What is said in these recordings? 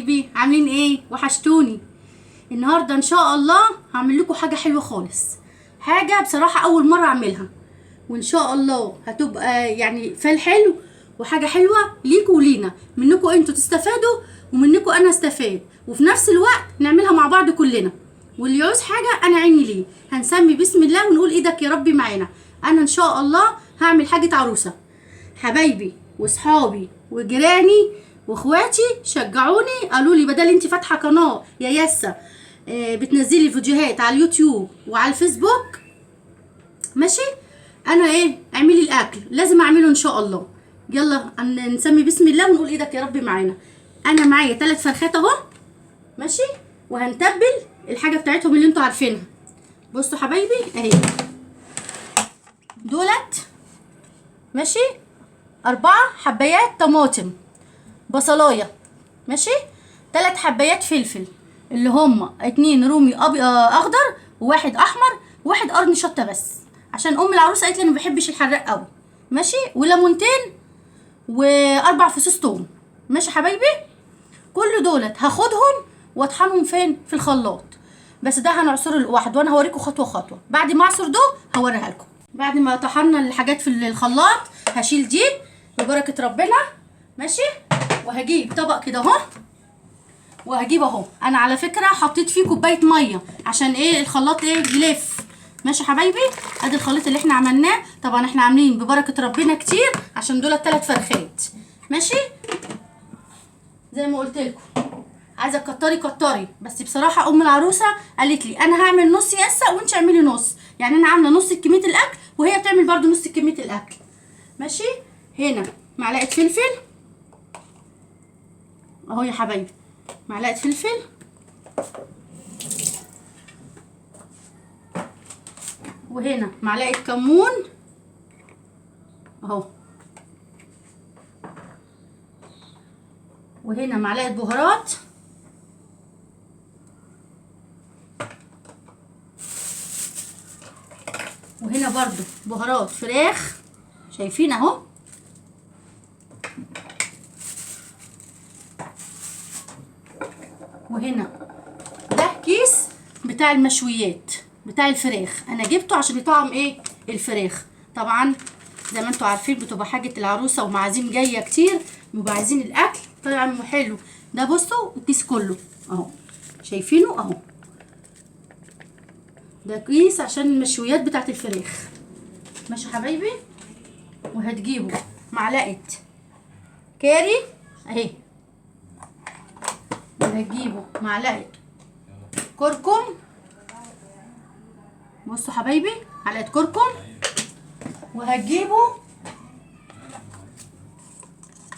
حبايبي عاملين ايه؟ وحشتوني. النهارده ان شاء الله هعمل لكم حاجه حلوه خالص، حاجه بصراحه اول مره اعملها، وان شاء الله هتبقى يعني فال حلو وحاجه حلوه ليكوا ولينا، منكم انتوا تستفادوا ومنكم انا استفاد، وفي نفس الوقت نعملها مع بعض كلنا. واللي يعوز حاجه انا عيني ليه. هنسمي بسم الله ونقول ايدك يا ربي معانا. انا ان شاء الله هعمل حاجه عروسه. حبايبي واصحابي وجيراني واخواتي شجعوني، قالوا لي بدل انت فاتحه قناه يا ياسا بتنزلي فيديوهات على اليوتيوب وعلى الفيسبوك، ماشي، انا اعملي الاكل لازم اعمله ان شاء الله. يلا نسمي بسم الله ونقول ايدك يا رب معانا. انا معايا 3 فرخات اهو، ماشي، وهنتبل الحاجه بتاعتهم اللي انتوا عارفينها. بصوا حبايبي اهي دولت، ماشي، 4 حبايات طماطم، بصلايه، ماشي، 3 حبايات فلفل اللي هم 2 رومي اخضر وواحد احمر وواحد قرن شطه، بس عشان ام العروسه قالت لي انا ما بحبش الحراق قوي، ماشي، وليمونتين و4 فصوص توم، ماشي حبايبي. كل دولت هاخدهم واطحنهم فين؟ في الخلاط، بس ده هنعصره لوحده وانا هوريكم خطوه خطوه. بعد ما اعصر ده هوريها لكم. بعد ما طحنا الحاجات في الخلاط هشيل دي ببركه ربنا، ماشي، وهجيب طبق كده اهو، وهجيب اهو، انا على فكره حطيت فيه كوبايه ميه عشان الخلاط يلف، ماشي حبايبي. ادي الخليط اللي احنا عملناه، طبعا احنا عاملين ببركه ربنا كتير عشان دول 3 فرخات، ماشي، زي ما قلت لكم. عايزه تكتري كتري، بس بصراحه ام العروسه قالت لي انا هعمل نص ياسه وانت اعملي نص، يعني انا عامله نص كميه الاكل وهي بتعمل برده نص كميه الاكل، ماشي. هنا معلقه فلفل اهو يا حبايبي، معلقه فلفل، وهنا معلقه كمون اهو، وهنا معلقه بهارات، وهنا برضو بهارات فراخ شايفين اهو، وهنا ده كيس بتاع المشويات بتاع الفراخ، انا جبته عشان يطعم الفراخ. طبعا زي ما انتوا عارفين بتبقى حاجه العروسه ومعازيم جايه كتير، بيبقوا عايزين الاكل طعم حلو. ده بصوا الكيس كله اهو، شايفينه اهو، ده كيس عشان المشويات بتاعت الفراخ، ماشي حبايبي. وهتجيبوا معلقه كاري اهي، وهتجيبوا معلقه كركم، بصوا حبايبي معلقه كركم، وهتجيبوا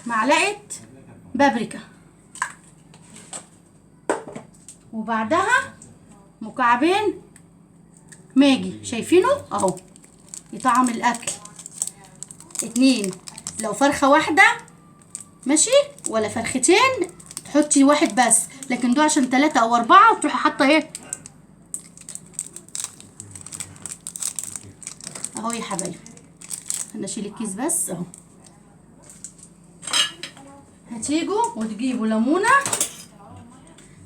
معلقه بابريكا، وبعدها مكعبين ماجي شايفينه اهو، يطعم الاكل. 2 لو فرخه واحده ماشي، ولا فرختين تحطي واحد بس، لكن دول عشان 3 أو 4 وتروحي حاطه اهو يا حبايبي. انا اشيل الكيس بس اهو. هتيجوا وتجيبوا ليمونه،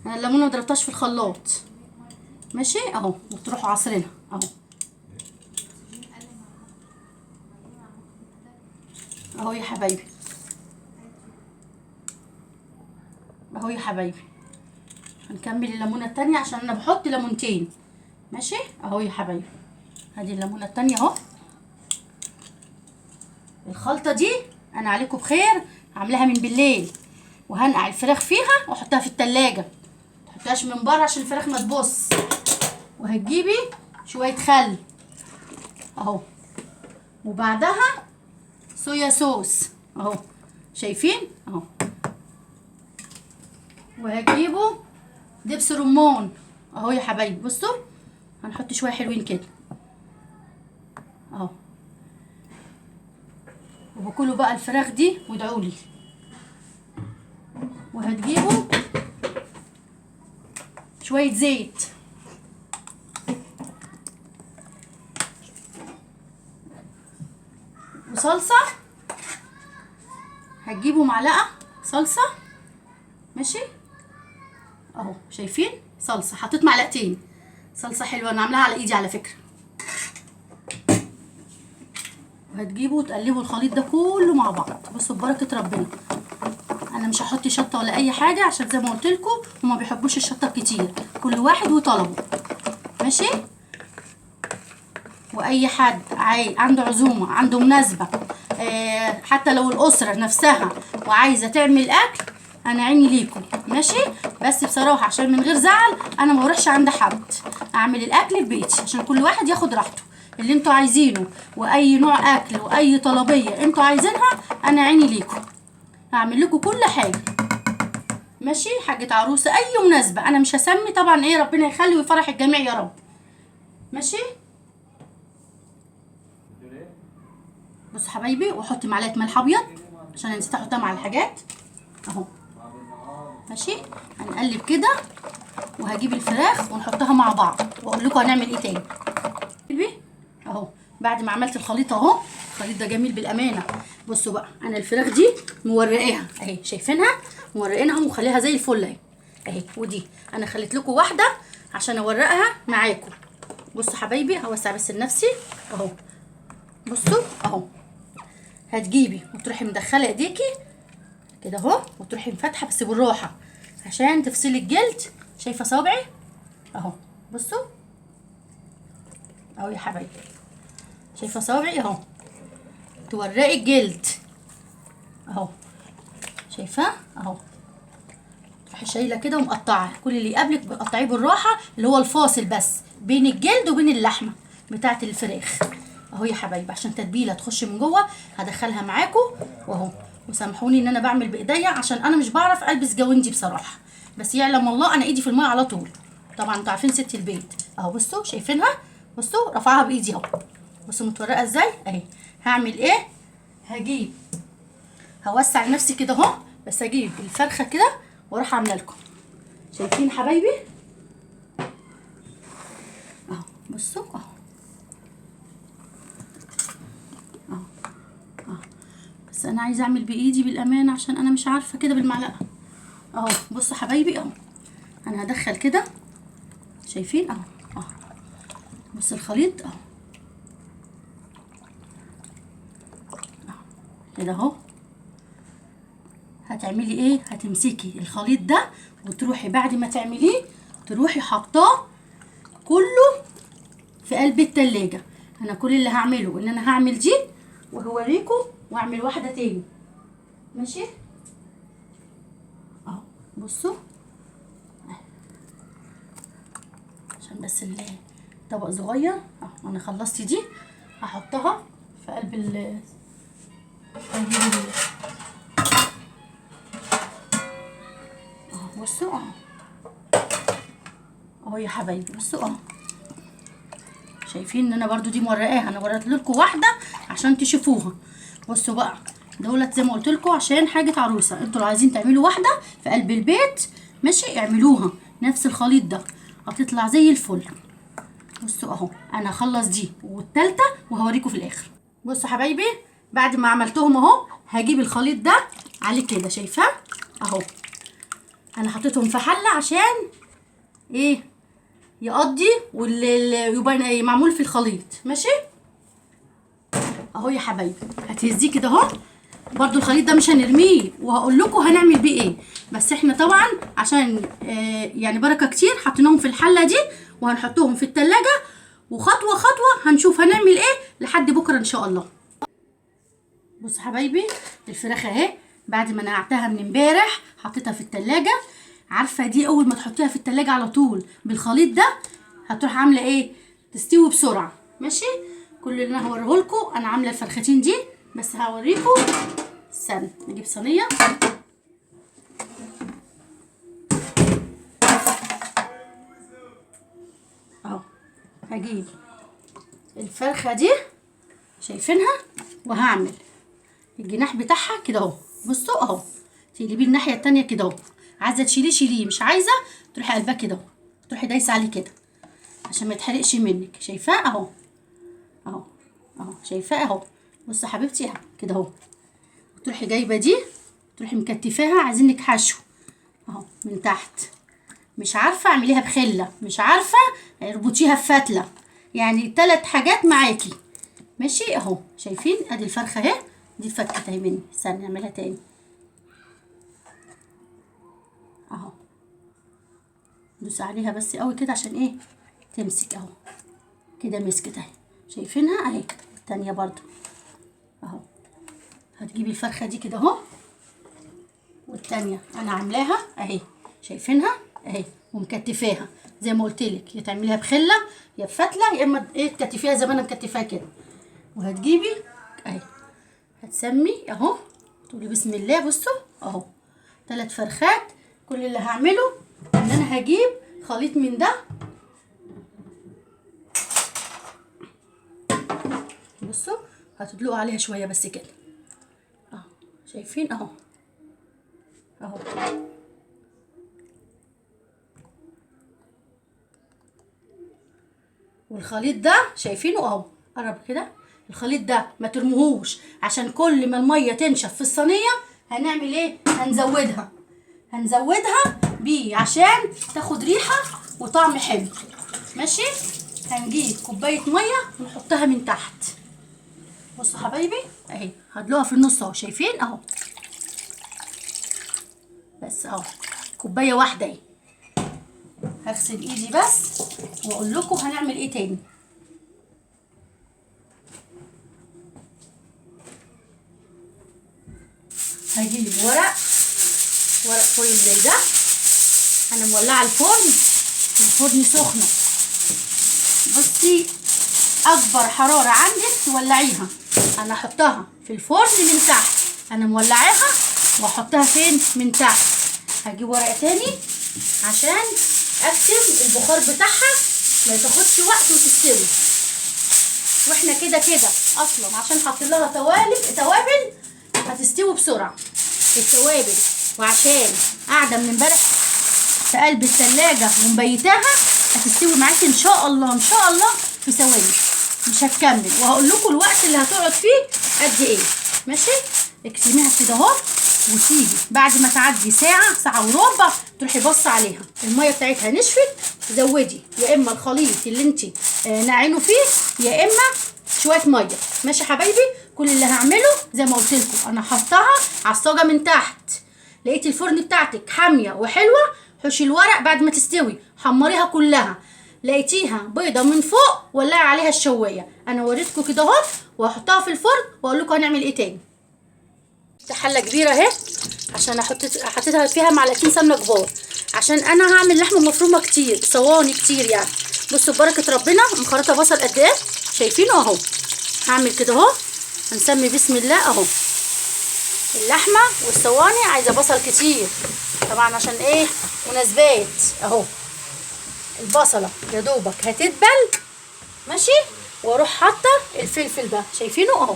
انا الليمونه مضربتهاش في الخلاط، ماشي اهو، وتروحوا عصرينها اهو اهو يا حبايبي، اهو يا حبايبي. هنكمل الليمونه التانية عشان انا بحط ليمونتين، ماشي اهو يا حبايبي. ادي الليمونه التانية اهو. الخلطه دي انا عليكم بخير عاملاها من بالليل، وهنقع الفراخ فيها واحطها في التلاجة، متحطهاش من بره عشان الفراخ ما تبص. وهتجيبي شويه خل اهو، وبعدها صويا صوص اهو شايفين اهو، وهتجيبوا دبس رمان اهو يا حبايبي. بصوا هنحط شويه حلوين كده اهو، وبكلوا بقى الفراخ دي وادعولي. وهتجيبوا شويه زيت وصلصه، هتجيبوا معلقه صلصه، ماشي، اهو شايفين صلصه، حطيت معلقتين صلصه حلوه، انا عاملاها على ايدي على فكره. وهتجيبوا وتقلبوا الخليط ده كله مع بعض. بصوا ببركه ربنا، انا مش هحط شطه ولا اي حاجه عشان زي ما قلت لكم هما بيحبوش الشطه كتير، كل واحد وطلبه. ماشي. واي حد عنده عزومه، عنده مناسبه، حتى لو الاسره نفسها وعايزه تعمل اكل، انا عيني ليكم. ماشي. بس بصراحه عشان من غير زعل انا ما بروحش عند حد، اعمل الاكل في بيتي عشان كل واحد ياخد راحته اللي انتوا عايزينه، واي نوع اكل واي طلبيه انتوا عايزينها انا عيني ليكم، هعمل لكم كل حاجه. ماشي. حاجه عروسه، اي مناسبه، انا مش هسمي طبعا، ايه ربنا يخلي ويفرح الجميع يا رب. ماشي. بصوا حبايبي، واحط معلقه ملح ابيض عشان انا نسيت احطها مع الحاجات اهو. ماشي. هنقلب كده وهجيب الفراخ ونحطها مع بعض واقول لكم هنعمل ايه تاني. اهو بعد ما عملت الخليط اهو، الخليط ده جميل بالامانه. بصوا بقى، انا الفراخ دي مورقاها اهي، شايفينها مورقينها ومخليها زي الفل اهي اهي. ودي انا خليت لكم واحده عشان اورقها معاكم. بصوا حبايبي، هوسع بس لنفسي اهو. بصوا اهو، هتجيبي وتروحي مدخله ايديكي كده اهو، وتروحي مفتحه بس بالراحه عشان تفصلي الجلد. شايفه صابعي اهو. بصوا اهو يا حبايبي، شايفه صابعي اهو، تورقي الجلد اهو. شايفاه اهو. تروحي شايله كده ومقطعه، كل اللي يقابلك بقطعيه بالراحه، اللي هو الفاصل بس بين الجلد وبين اللحمه بتاعه الفراخ اهو يا حبايبي، عشان تتبيله تخش من جوه. هدخلها معاكم واهو. وسامحوني ان انا بعمل بايديا عشان انا مش بعرف البس جواندي بصراحه، بس يعلم الله انا ايدي في الميه على طول. طبعا انتوا عارفين ست البيت اهو. بصوا شايفينها، بصوا رفعها بايدي اهو. بصوا متورقه ازاي اهي. هعمل ايه؟ هجيب، هوسع لنفسي كده اهو، بس اجيب الفرخه كده واروح عامله لكم. شايفين حبايبي اهو. بصوا اهو اهو اهو. بس انا عايزه اعمل بايدي بالامانه عشان انا مش عارفه كده بالمعلقه اهو. بصوا حبايبي اهو، انا هدخل كده. شايفين اهو اهو. بص الخليط اهو كده اهو. هتعملي ايه؟ هتمسكي الخليط ده وتروحي بعد ما تعمليه تروحي حطاه كله في قلب التلاجة. انا كل اللي هعمله ان انا هعمل دي وهوريكم واعمل واحده تاني. ماشي اهو. بصوا عشان بس الطبق صغير اهو. انا خلصت دي، هحطها في قلب اهو. بصوا اهو اهو يا حبايبي. بصوا اهو، شايفين ان انا برضو دي مورقاها، انا وريت لكم واحده عشان تشوفوها. بصوا بقى، دولت زي ما قلت لكم عشان حاجه عروسه، انتوا لو عايزين تعملوا واحده في قلب البيت ماشي اعملوها نفس الخليط ده، هتطلع زي الفل. بصوا اهو، انا هخلص دي والتالتة وهوريكم في الاخر. بصوا حبايبي، بعد ما عملتهم اهو هجيب الخليط ده عليه كده، شايفاه اهو. انا حطيتهم في حله عشان ايه؟ يقضي واللي يبقى ايه معمول في الخليط. ماشي اهو يا حبايبي، هتهزيه كده اهو. برضو الخليط ده مش هنرميه، وهقول لكم هنعمل بيه ايه، بس احنا طبعا عشان يعني بركه كتير حطيناهم في الحله دي وهنحطهم في التلاجة، وخطوه خطوه هنشوف هنعمل ايه لحد بكره ان شاء الله. بصوا حبايبي، الفراخ اهي بعد ما نقعتها من امبارح حطيتها في التلاجة. عارفه دي اول ما تحطيها في التلاجة على طول بالخليط ده هتروح عامله ايه؟ تستوي بسرعه. ماشي. كل اللي انا هوريه لكم، انا عامله الفرختين دي بس هوريكم. استنى نجيب صينيه اهو. هجيب الفرخه دي شايفينها، وهعمل الجناح بتاعها كده اهو. بصوا اهو، تقلبيه الناحيه التانيه كده اهو. عايزه تشيليه شيليه، مش عايزه تروحي قلبها كده اهو، تروحي دايسه عليه كده عشان ما يتحرقش منك. شايفاه اهو اهو اهو. شايفاه اهو. بصي حبيبتي اهو كده اهو. تروحي جايبه دي تروحي مكتفاها، عايزينك حشو اهو من تحت. مش عارفه اعمليها بخله، مش عارفه اربطيها بفتله، يعني 3 حاجات معاكي. ماشي اهو، شايفين ادي الفرخه اهي، دي اتفكت اهي مني. استني نعملها تاني اهو، دوس عليها بس قوي كده عشان ايه تمسك اهو كده، مسكت اهي. شايفينها اهي. التانية برضو اهو. هتجيبي الفرخه دي كده اهو، والتانية انا عاملاها اهي، شايفينها اهي، ومكتفاها زي ما قلت لك، يا تعمليها بخله يا بفتله، يا اما ايه تكتفيها زي ما انا مكتفاها كده. وهتجيبي اهي، هتسمي اهو، تقولي بسم الله. بصوا اهو 3 فرخات. كل اللي هعمله ان انا هجيب خليط من ده. بصوا هتدلقوا عليها شويه بس كده اهو، شايفين اهو اهو. والخليط ده شايفينه اهو، قرب كده. الخليط ده ما ترموهوش، عشان كل ما الميه تنشف في الصينيه هنعمل ايه؟ هنزودها بيه عشان تاخد ريحه وطعم حلو. ماشي. هنجيب كوبايه ميه ونحطها من تحت. بصوا حبايبي اهي، هدلوها في النص اهو، شايفين اهو. بس اهو كوبايه واحده اهي. هغسل ايدي بس واقول لكم هنعمل ايه تاني. هجيب ورق فويل زي ده. انا مولعه الفرن سخنه. بصي اكبر حراره عندك تولعيها. انا احطها في الفرن من تحت، انا مولعاها واحطها فين؟ من تحت. هجيب ورقه تاني عشان اكتم البخار بتاعها ما تاخدش وقت وتستوي. واحنا كده اصلا عشان حاطين لها توابل هتستوي بسرعه التوابل. وعشان قاعده من امبارح في قلب الثلاجه ومبيتاها، هتستوي معاكي ان شاء الله في ثواني، مش هتكمل. وهقول لكم الوقت اللي هتقعد فيه قد ايه. ماشي. اكتميها كده اهو، وسيبي بعد ما تعدي ساعه وربع تروحي بص عليها الميه بتاعتها نشفت. زودي يا اما الخليط اللي انت ناعينه فيه، يا اما شويه ميه. ماشي حبايبي. كل اللي هعمله زي ما قلت لكم، انا حطها على الصاجه من تحت. لقيتي الفرن بتاعتك حاميه وحلوه، حشي الورق بعد ما تستوي، حمريها كلها. لقيتيها بيضه من فوق، ولعي عليها الشوايه. انا وريتكم كده اهو، وهحطها في الفرن واقول لكم هنعمل ايه تاني. حله كبيره اهي، عشان حطيتها فيها معلقتين سمنه كبار، عشان انا هعمل لحمه مفرومه كتير، صواني كتير يعني. بصوا ببركه ربنا مخرطه بصل قد ايه، شايفينه اهو. هعمل كده اهو، هنسمي بسم الله اهو. اللحمه والصواني عايزه بصل كتير طبعا، عشان ايه؟ مناسبات اهو. البصله يا دوبك هتدبل. ماشي. واروح حاطه الفلفل ده، شايفينه اهو.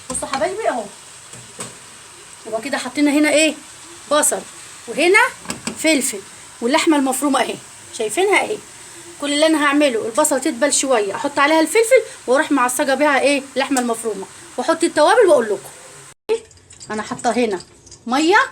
بصوا حبايبي اهو. يبقى كده حطينا هنا ايه؟ بصل، وهنا فلفل، واللحمه المفرومه اهي، شايفينها اهي. كل اللي انا هعمله البصله تدبل شويه، احط عليها الفلفل واروح معصجه بيها ايه؟ اللحمه المفرومه، واحط التوابل واقول لكم. انا حاطه هنا ميه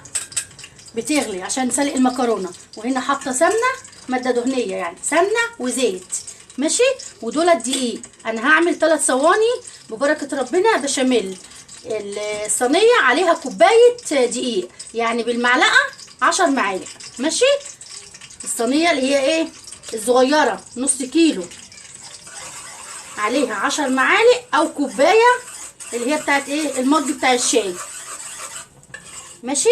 بتغلي عشان سلق المكرونه، وهنا حاطه سمنه ماده دهنيه يعني سمنه وزيت. ماشي. ودول دقيق. انا هعمل 3 صواني ببركه ربنا بشاميل. الصينيه عليها كوبايه دقيق، يعني بالمعلقه 10 معالق. ماشي. الصينيه اللي هي ايه؟ الصغيره نص كيلو، عليها 10 معالق او كوبايه اللي هي بتاعت ايه؟ المج بتاع الشاي. ماشي.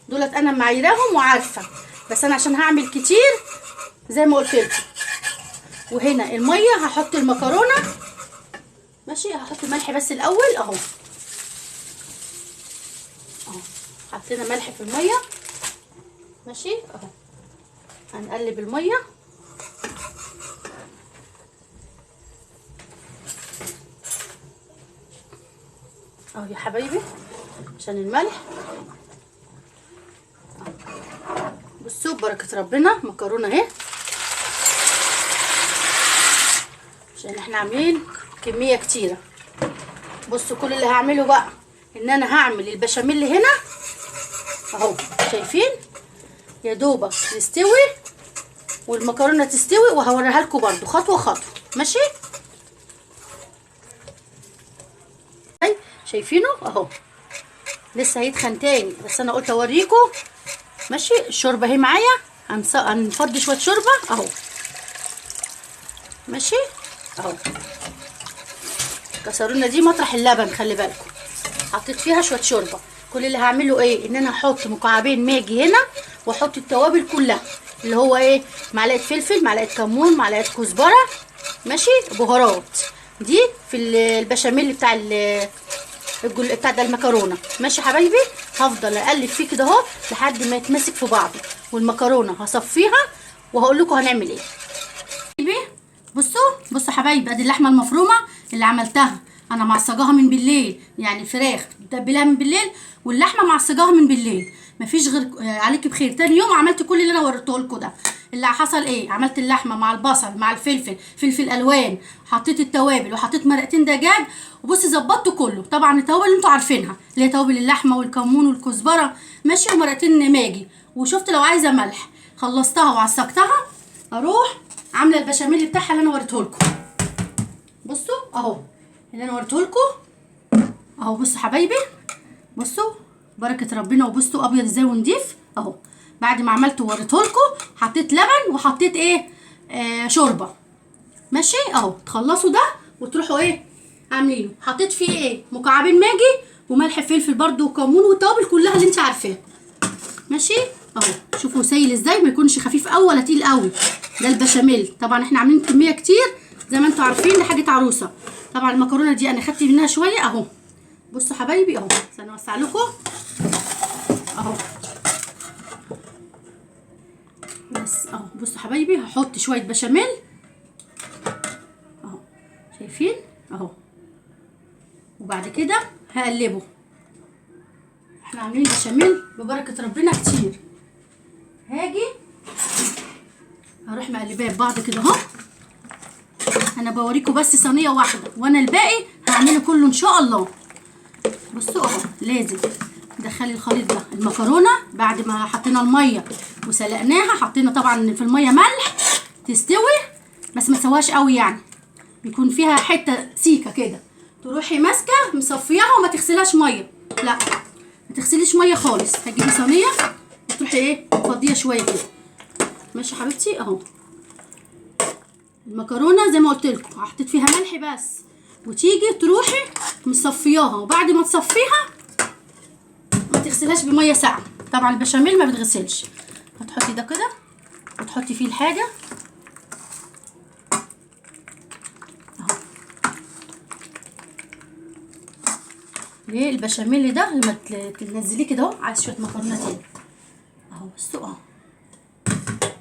دولت انا معايراهم وعارفه، بس انا عشان هعمل كتير زي ما قلت لكم. وهنا الميه هحط المكرونه. ماشي. هحط ملح بس الاول اهو. حطينا ملح في الميه. ماشي اهو. هنقلب الميه اهو يا حبايبي عشان الملح. بصوا ببركه ربنا مكرونه اهي، عشان احنا عاملين كميه كتيره. بصوا كل اللي هعمله بقى ان انا هعمل البشاميل هنا اهو، شايفين؟ يا دوبك يستوي والمكرونه تستوي، وهوريها لكم برده خطوه خطوه. ماشي، شايفينه اهو لسه هيتخن تاني، بس انا قلت اوريكم. ماشي، الشوربه اهي معايا، هنفضي شويه شوربه اهو. ماشي اهو، الكسرونه دي مطرح اللبن، خلي بالكم حطيت فيها شويه شوربه. كل اللي هعمله ايه، ان انا هحط مكعبين ماجي هنا، واحط التوابل كلها اللي هو ايه، معلقه فلفل، معلقه كمون، معلقه كزبره، ماشي، بهارات دي في البشاميل بتاع ده المكرونه. ماشي حبايبي، هفضل اقلب فيه كده اهو لحد ما يتمسك في بعضه، والمكرونه هصفيها وهقول لكم هنعمل ايه. بصوا حبايبي، ادي اللحمه المفرومه اللي عملتها انا، معصجاها من بالليل، يعني الفراخ متبلاها من بالليل واللحمه معصجاها من بالليل. مفيش غير عليكي بخير. تاني يوم عملت كل اللي انا وريته لكم ده. اللي حصل ايه، عملت اللحمه مع البصل مع الفلفل، فلفل الوان، حطيت التوابل وحطيت مرقتين دجاج، وبصي ظبطت كله. طبعا التوابل اللي انتوا عارفينها، اللي هي توابل اللحمه والكمون والكزبره، ماشي، ومرقتين ماجي. وشفت لو عايزه ملح، خلصتها وعصقتها، اروح عامله البشاميل بتاعها اللي انا وريته لكم. بصوا اهو اللي انا وريته لكم اهو. بصوا حبايبي، بصوا بركه ربنا، وبصوا ابيض ازاي ونضيف اهو. بعد ما عملته ووريته لكم، حطيت لبن وحطيت ايه، شوربه. ماشي اهو، تخلصوا ده وتروحوا ايه عاملينه. حطيت فيه ايه، مكعبين ماجي وملح فلفل برده وكمون والتوابل كلها اللي انت عارفاها. ماشي اهو، شوفوا سايل ازاي، ما يكونش خفيف قوي ولا تقيل قوي. ده البشاميل طبعا احنا عاملين كميه كتير زي ما انتوا عارفين، دي حاجه عروسه. طبعا المكرونه دي انا خدت منها شويه اهو. بصوا حبايبي اهو، استنى اوسع لكم اهو. بس اهو، بصوا حبايبي، هحط شويه بشاميل اهو، شايفين اهو. وبعد كده هقلبه. احنا عاملين بشاميل ببركه ربنا كتير. هاجي هروح مقلباه ببعض كده اهو. انا بوريكم بس صينيه واحده، وانا الباقي هعمله كله ان شاء الله. بصوا اهو، لازم تدخلي الخليط ده المكرونه بعد ما حطينا الميه وسلقناها. حطينا طبعا في الميه ملح تستوي، بس ما تسويهاش قوي، يعني بيكون فيها حته سيكه كده. تروحي ماسكه مصفياها وما تغسلهاش ميه، لا ما تغسليش ميه خالص. هتجيبي صينيه وتروحي ايه تفضيها شويه كده. ماشي حبيبتي اهو. المكرونه زي ما قلت لكم حطيت فيها ملح بس، وتيجي تروحي مصفياها، وبعد ما تصفيها ما تغسلهاش بميه ساقعه. طبعا البشاميل ما بتغسلش. هتحطي ده كده وتحطي فيه الحاجه اهو. ليه البشاميل ده لما تنزليه كده اهو، عايز شويه مكرونه تاني اهو. بصوا اهو،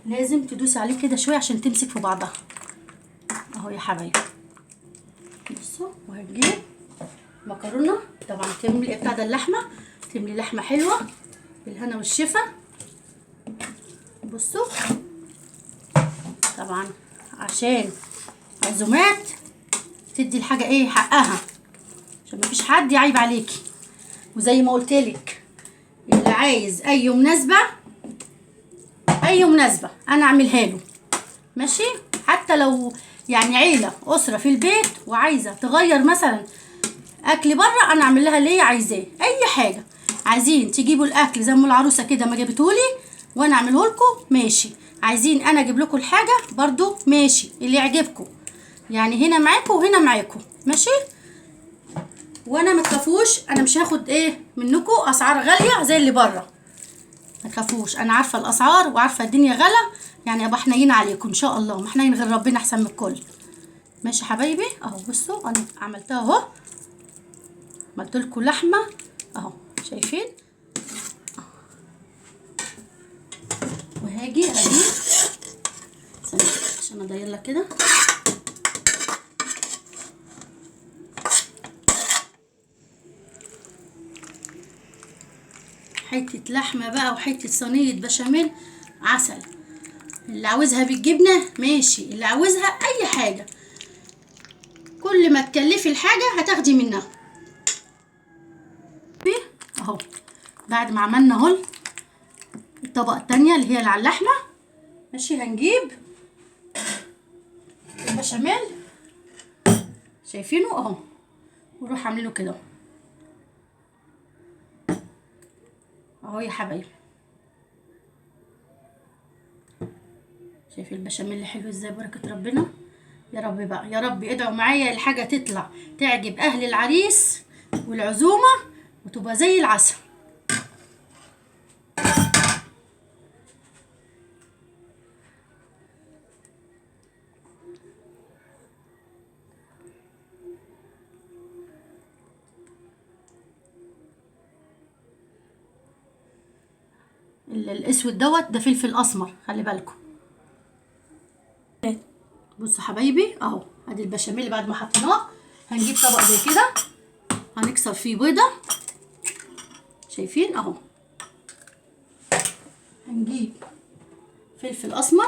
لازم تدوسي عليه كده شويه عشان تمسك في بعضها اهو يا حبايبي. بصوا، وهتجيبي مكرونه طبعا تملي بتاع ده اللحمه، تملي لحمه حلوه بالهنا والشفا. بصوا طبعا عشان عزومات تدي الحاجه ايه حقها، عشان مفيش حد يعيب عليكي. وزي ما قلتلك، اللي عايز اي مناسبه انا اعملها له. ماشي، حتى لو يعني عيله اسره في البيت وعايزه تغير مثلا اكل بره، انا اعمل لها اللي هي عايزاه. اي حاجه عايزين تجيبوا الاكل زي ام العروسه كده ما جابتهولي وانا اعمله لكم، ماشي. عايزين انا اجيب لكم الحاجه برضو، ماشي، اللي يعجبكم. يعني هنا معاكم وهنا معاكم، ماشي. وانا ما تخافوش، انا مش هاخد ايه منكم اسعار غاليه زي اللي بره، ما تخافوش. انا عارفه الاسعار وعارفه الدنيا غلا، يعني ابقى حنين عليكم ان شاء الله. ما حنين غير ربنا احسن من الكل. ماشي حبايبي اهو. بصوا انا عملتها اهو، عملت لكم لحمه اهو، شايفين. وهاجي اجيب عشان ادير لك كده حته لحمه بقى وحته صينيه بشاميل عسل. اللي عاوزها بالجبنه ماشي، اللي عاوزها اي حاجه. كل ما تكلفي الحاجه هتاخدي منها اهو. بعد ما عملنا اهو الطبقه التانية اللي هي اللي على اللحمه ماشي. هنجيب البشاميل شايفينه اهو، ونروح عاملينه كده اهو يا حبايبي. شايفين البشاميل حلو ازاي؟ بركة ربنا. يا رب بقى، يا رب ادعوا معايا الحاجة تطلع تعجب اهل العريس والعزومة وتبقى زي العسل. الاسود ده فلفل اسمر، خلي بالكم. بصوا حبايبي اهو، ادي البشاميل بعد ما حطيناه. هنجيب طبق زي كده، هنكسر فيه بيضه، شايفين اهو. هنجيب فلفل اسمر،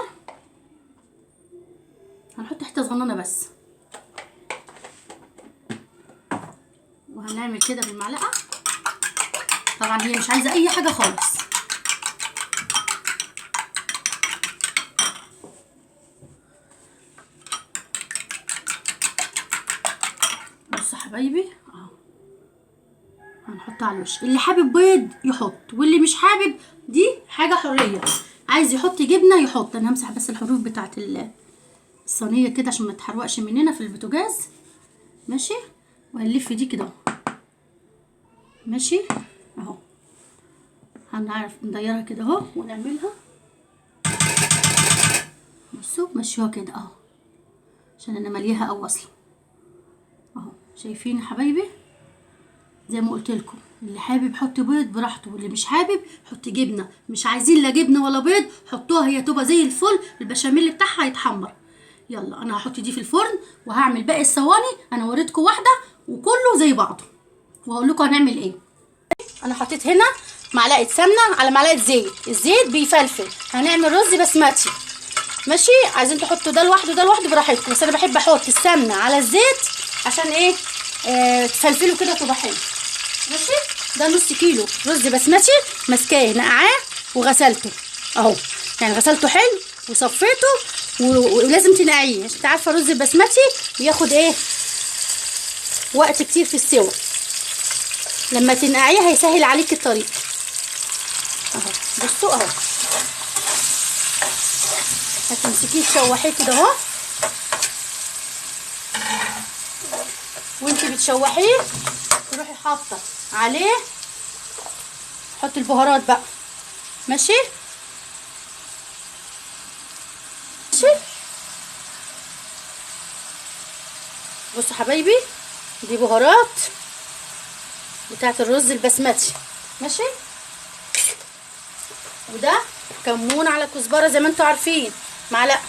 هنحط حته صغننه بس، وهنعمل كده بالمعلقه. طبعا هي مش عايزه اي حاجه خالص. بصوا حبايبي اهو، هنحطها على الوش. اللي حابب بيض يحط، واللي مش حابب دي حاجه حريه. عايز يحط جبنه يحط. انا همسح بس الحروف بتاعت الصينيه كده عشان ما تحرقش مننا في البوتاجاز. ماشي. وهنلف دي كده ماشي اهو. هنعرف نديرها كده اهو ونعملها. بصوا مشيوها كده اهو، عشان انا مليها او اصلا اهو. شايفين يا حبايبي؟ زي ما قلت لكم، اللي حابب يحط بيض براحته، واللي مش حابب حط جبنه. مش عايزين لا جبنه ولا بيض، حطوها هي تبقى زي الفل. البشاميل بتاعها هيتحمر. يلا انا هحط دي في الفرن وهعمل باقي الصواني. انا وريتكم واحده وكله زي بعضه، وهقول لكم هنعمل ايه. انا حطيت هنا معلقه سمنه على معلقه زيت. الزيت بيفلفل. هنعمل رز بسمتي ماشي. عايزين تحطوا ده لوحده ده لوحده براحتكم، بس انا بحب احط السمنه على الزيت عشان ايه؟ تفلفلوا كده تبقى حلو. ماشي. ده نص كيلو رز بسمتي، ماسكاه نقعاه وغسلته اهو. يعني غسلته حلو وصفيته ولازم تنقعيه عشان عارفه الرز البسمتي بياخد ايه؟ وقت كتير في السوا. لما تنقعيه هيسهل عليك الطريق اهو. بصوا اهو، هتمسكيه تشوحيه كده اهو. وانتي بتشوحيه تروحي حاطه عليه، حط البهارات بقى ماشي ماشي. بصوا حبايبي، دي بهارات بتاعت الرز البسمتي ماشي. وده كمون على كزبره زي ما انتوا عارفين، معلقه.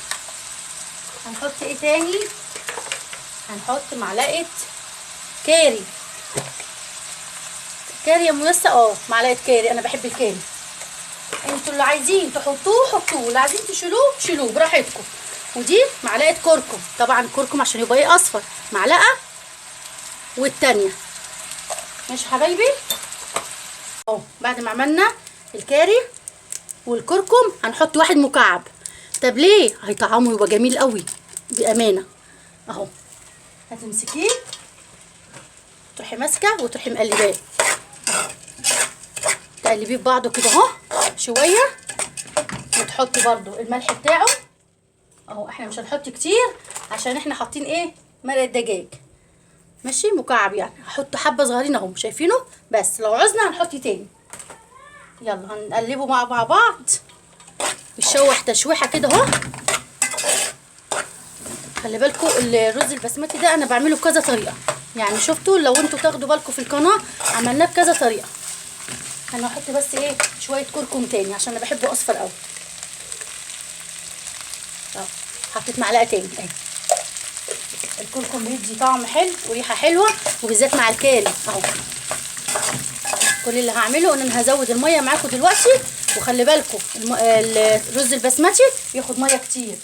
هنحط ايه تاني؟ هنحط معلقه كاري. كاري يا منسه معلقه كاري. انا بحب الكاري. انتوا اللي عايزين تحطوه حطوه، اللي عايزين تشيلوه شيلوه براحتكم. ودي معلقه كركم، طبعا كركم عشان يبقى ايه؟ اصفر. معلقه والتانيه ماشي حبايبي اهو. بعد ما عملنا الكاري والكركم هنحط واحد مكعب. طب ليه؟ هيطعمه يبقى جميل قوي بامانه اهو. هتمسكيه تروحي ماسكه وتروحي مقلباه، تقلبيه في بعضه كده اهو شويه. وتحطي برده الملح بتاعه اهو. احنا مش هنحط كتير عشان احنا حاطين ايه؟ مرق الدجاج ماشي، مكعب يعني. هحط حبه صغيرين اهو شايفينه، بس لو عوزنا هنحط تاني. يلا هنقلبه مع بعض. بيشوح تشويحه كده اهو. خلي بالكم الرز البسمتي ده انا بعمله بكذا طريقه، يعني شفتوا لو انتوا تاخدوا بالكم في القناه عملناه بكذا طريقه. انا هحط بس ايه؟ شويه كركم تاني عشان انا بحبه اصفر قوي اهو. حطيت معلقه تاني اهي. الكركم بيدي طعم حلو وريحه حلوه، وبالذات مع الكاري اهو. كل اللي هعمله ان انا هزود الميه معاكم دلوقتي. وخلي بالكم الرز البسمتي بياخد ميه كتير.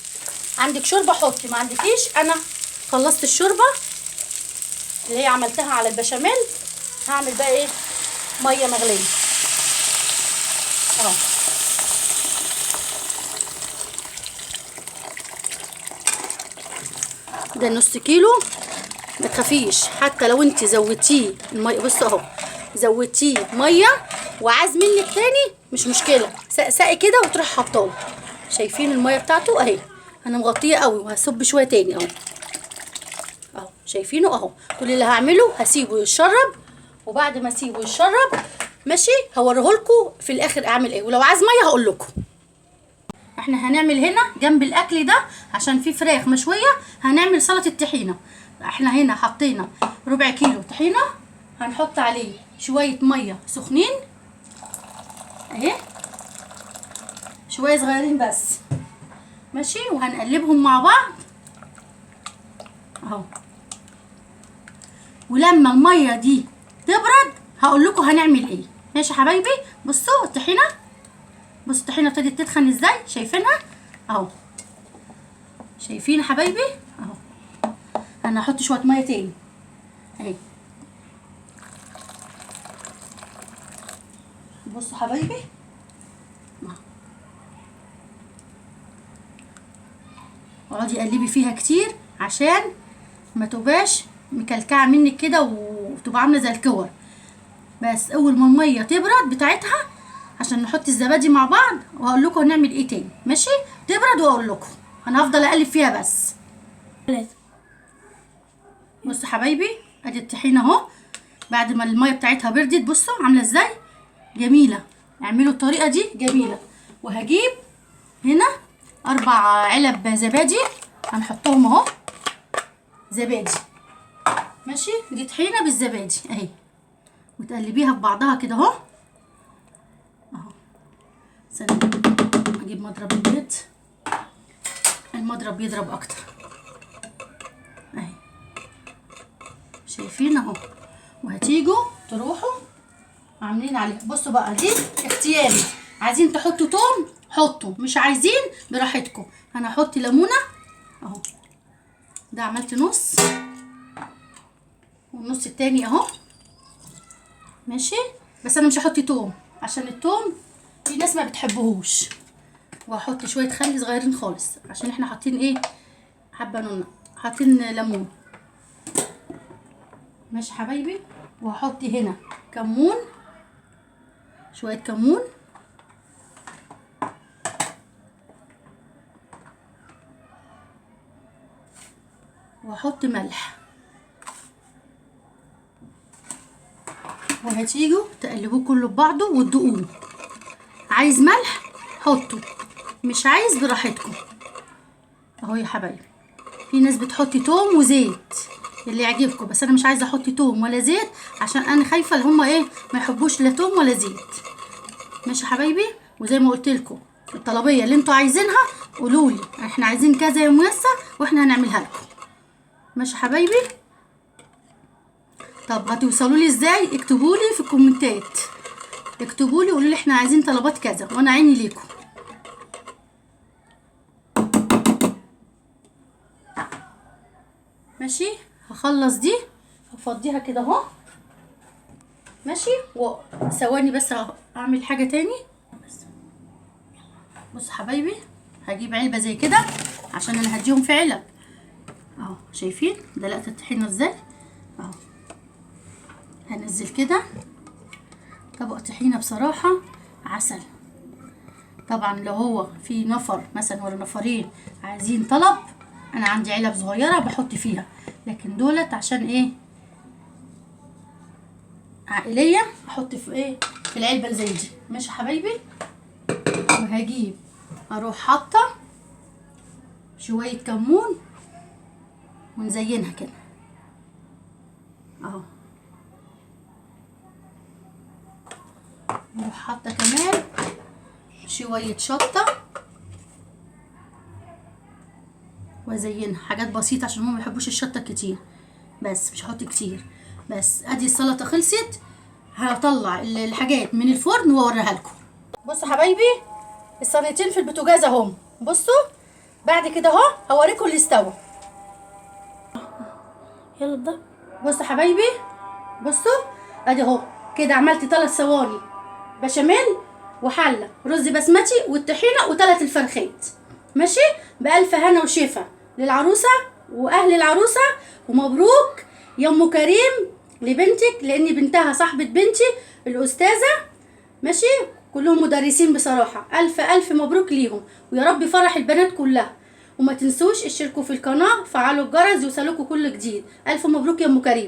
عندك شوربه حطي، ما عندكيش انا خلصت الشوربه اللي هي عملتها على البشاميل. هعمل بقى ايه؟ ميه مغليه اهو. ده نص كيلو. ما تخافيش حتى لو انت زودتيه الميه، بص اهو زودتيه ميه وعاز منك تاني مش مشكله، سقسقي كده وتروح حطاه. شايفين الميه بتاعته اهي، انا مغطيه قوي وهصب شويه تاني اهو. اهو شايفينه اهو. كل اللي هعمله هسيبه يتشرب، وبعد ما اسيبه يتشرب ماشي هوريهولكوا في الاخر اعمل ايه، ولو عايز ميه هقول لكم. احنا هنعمل هنا جنب الاكل ده عشان في فراخ مشويه هنعمل سلطه الطحينه. احنا هنا حطينا ربع كيلو طحينه، هنحط عليه شويه ميه سخنين اهي، شويه صغيرين بس ماشي، وهنقلبهم مع بعض اهو. ولما الميه دي تبرد هقول لكم هنعمل ايه ماشي يا حبايبي. بصوا الطحينه، بصوا الطحينه ابتدت تتخن ازاي، شايفينها اهو. شايفين يا حبايبي اهو. انا هحط شويه ميه تاني اهي. بصوا حبايبي اقعدي قلبي فيها كتير عشان ما تبقاش مكلكعه منك كده وتبقى عامله زي الكور. بس اول ما الميه تبرد بتاعتها عشان نحط الزبادي مع بعض وهقول لكم هنعمل ايه تاني ماشي. تبرد واقول لكم، انا هفضل اقلب فيها بس. بصوا حبايبي ادي الطحينه اهو بعد ما الميه بتاعتها بردت، بصوا عامله ازاي جميله. اعملوا الطريقه دي جميله. وهجيب هنا 4 علب زبادي هنحطهم اهو، زبادي ماشي. دي طحينه بالزبادي اهي، وتقلبيها في بعضها كده اهو اهو. اجيب مضرب البيض، المضرب بيضرب اكتر اهي. شايفين اهو. وهتيجوا تروحوا عاملين عليها. بصوا بقى دي اختياري، عايزين تحطوا توم حطوا، مش عايزين براحتكم. انا هحط ليمونه اهو، ده عملت نص والنص التاني اهو ماشي. بس انا مش هحط توم عشان التوم في ناس ما بتحبهوش، وهحط شويه خل صغيرين خالص عشان احنا حاطين ايه حبه نونه، حاطين ليمون ماشي حبايبي. وهحط هنا كمون، شويه كمون وهحط ملح. وهتيجوا تقلبوه كله ببعضه وتدوقوه. عايز ملح حطوا، مش عايز براحتكم اهو يا حبايبي. في ناس بتحط توم وزيت اللي يعجبكم، بس انا مش عايزه احط توم ولا زيت عشان انا خايفه اللي هما ايه ما يحبوش لا توم ولا زيت ماشي يا حبايبي. وزي ما قلت لكم الطلبيه اللي انتوا عايزينها قولوا لي احنا عايزين كذا يا ميسه واحنا هنعملها لكم ماشي يا حبايبي. طب هتوصلوا لي ازاي؟ اكتبوا لي في الكومنتات، اكتبوا لي قولوا لي احنا عايزين طلبات كذا وانا عيني ليكم ماشي. هخلص دي هفضيها كده اهو ماشي. وثواني بس اعمل حاجه تاني. بصوا حبايبي هجيب علبه زي كده عشان انا هديهم في علب اهو. شايفين دلقت الطحينه ازاي اهو. هنزل كده طبق طحينه بصراحه عسل. طبعا لو هو في نفر مثلا ولا نفرين عايزين طلب، انا عندي علب صغيره بحط فيها، لكن دولت عشان ايه عائليه احط في ايه في العلبه اللي زي دي ماشي يا حبايبي. وهجيب اروح حاطه شويه كمون ونزينها كده اهو. نروح حاطه كمان شويه شطه وازينها حاجات بسيطه عشان هم ما بيحبوش الشطه كتير، بس مش هحط كتير. بس ادي السلطه خلصت، هطلع الحاجات من الفرن واوريها لكم. بصوا حبايبي الصينيتين في البوتاجاز اهم. بصوا بعد كده اهو هوريكم اللي استوى. يلا ابدا. بصوا حبايبي بصوا ادي اهو كده عملت 3 صواني بشاميل وحله رز بسمتي والطحينه و3 الفرخات ماشي. بألف هنا وشفا للعروسه واهل العروسه، ومبروك يا ام كريم لبنتك، لان بنتها صاحبه بنتي الاستاذه. ماشي، كلهم مدرسين بصراحه. الف الف مبروك ليهم، ويا رب فرح البنات كلها. وما تنسوش اشتركوا في القناه، فعلوا الجرس يوصلكوا كل جديد. الف مبروك يا ام كريم.